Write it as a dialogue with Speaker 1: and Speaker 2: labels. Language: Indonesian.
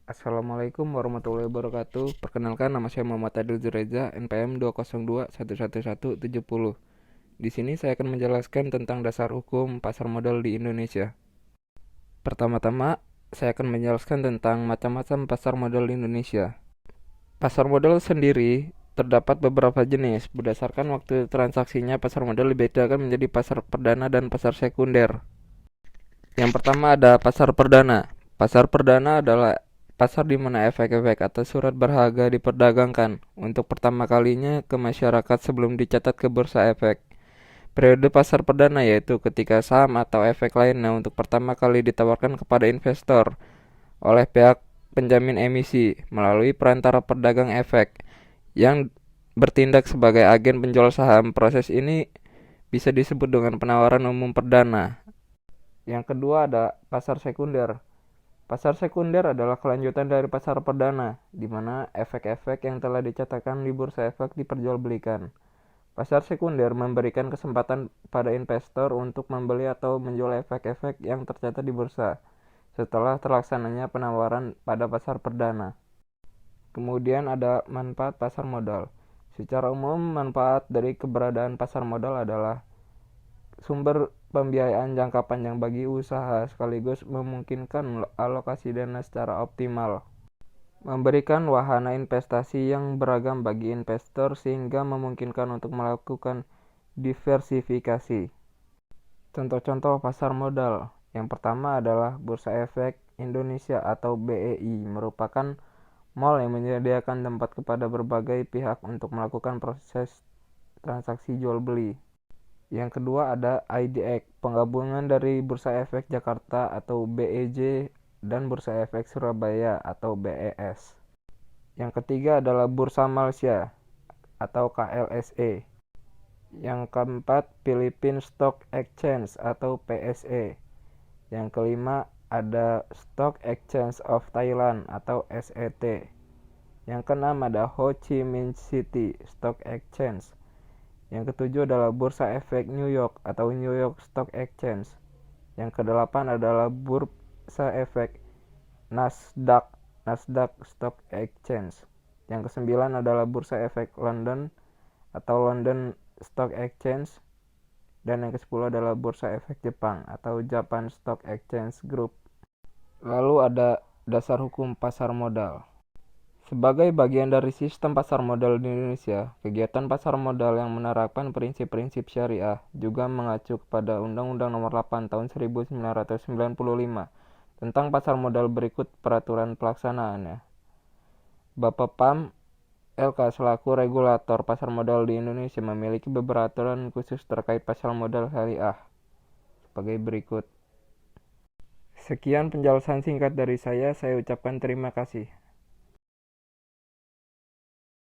Speaker 1: Assalamualaikum warahmatullahi wabarakatuh. Perkenalkan, nama saya Muhammad Adil Zureza, NPM 202111170. Di sini saya akan menjelaskan tentang dasar hukum pasar modal di Indonesia. Pertama-tama, saya akan menjelaskan tentang macam-macam pasar modal di Indonesia. Pasar modal sendiri terdapat beberapa jenis. Berdasarkan waktu transaksinya, pasar modal dibedakan menjadi pasar perdana dan pasar sekunder. Yang pertama ada pasar perdana. Pasar perdana adalah pasar di mana efek-efek atau surat berharga diperdagangkan untuk pertama kalinya ke masyarakat sebelum dicatat ke bursa efek. Periode pasar perdana yaitu ketika saham atau efek lainnya untuk pertama kali ditawarkan kepada investor oleh pihak penjamin emisi melalui perantara pedagang efek yang bertindak sebagai agen penjual saham. Proses ini bisa disebut dengan penawaran umum perdana. Yang kedua ada pasar sekunder. Pasar sekunder adalah kelanjutan dari pasar perdana, di mana efek-efek yang telah dicatatkan di bursa efek diperjualbelikan. Pasar sekunder memberikan kesempatan pada investor untuk membeli atau menjual efek-efek yang tercatat di bursa setelah terlaksananya penawaran pada pasar perdana. Kemudian ada manfaat pasar modal. Secara umum, manfaat dari keberadaan pasar modal adalah sumber pembiayaan jangka panjang bagi usaha sekaligus memungkinkan alokasi dana secara optimal, memberikan wahana investasi yang beragam bagi investor sehingga memungkinkan untuk melakukan diversifikasi. Contoh-contoh pasar modal. Yang pertama adalah Bursa Efek Indonesia atau BEI, merupakan mall yang menyediakan tempat kepada berbagai pihak untuk melakukan proses transaksi jual beli. Yang kedua ada IDX, penggabungan dari Bursa Efek Jakarta atau BEJ dan Bursa Efek Surabaya atau BES. Yang ketiga adalah Bursa Malaysia atau KLSE. Yang keempat Philippine Stock Exchange atau PSE. Yang kelima ada Stock Exchange of Thailand atau SET. Yang keenam ada Ho Chi Minh City Stock Exchange. Yang ketujuh adalah Bursa Efek New York atau New York Stock Exchange. Yang kedelapan adalah Bursa Efek Nasdaq Stock Exchange. Yang kesembilan adalah Bursa Efek London atau London Stock Exchange. Dan yang kesepuluh adalah Bursa Efek Jepang atau Japan Stock Exchange Group. Lalu ada dasar hukum pasar modal. Sebagai bagian dari sistem pasar modal di Indonesia, kegiatan pasar modal yang menerapkan prinsip-prinsip syariah juga mengacu kepada Undang-Undang Nomor 8 Tahun 1995 tentang pasar modal berikut peraturan pelaksanaannya. Bapepam LK selaku regulator pasar modal di Indonesia memiliki beberapa aturan khusus terkait pasar modal syariah sebagai berikut. Sekian penjelasan singkat dari saya ucapkan terima kasih.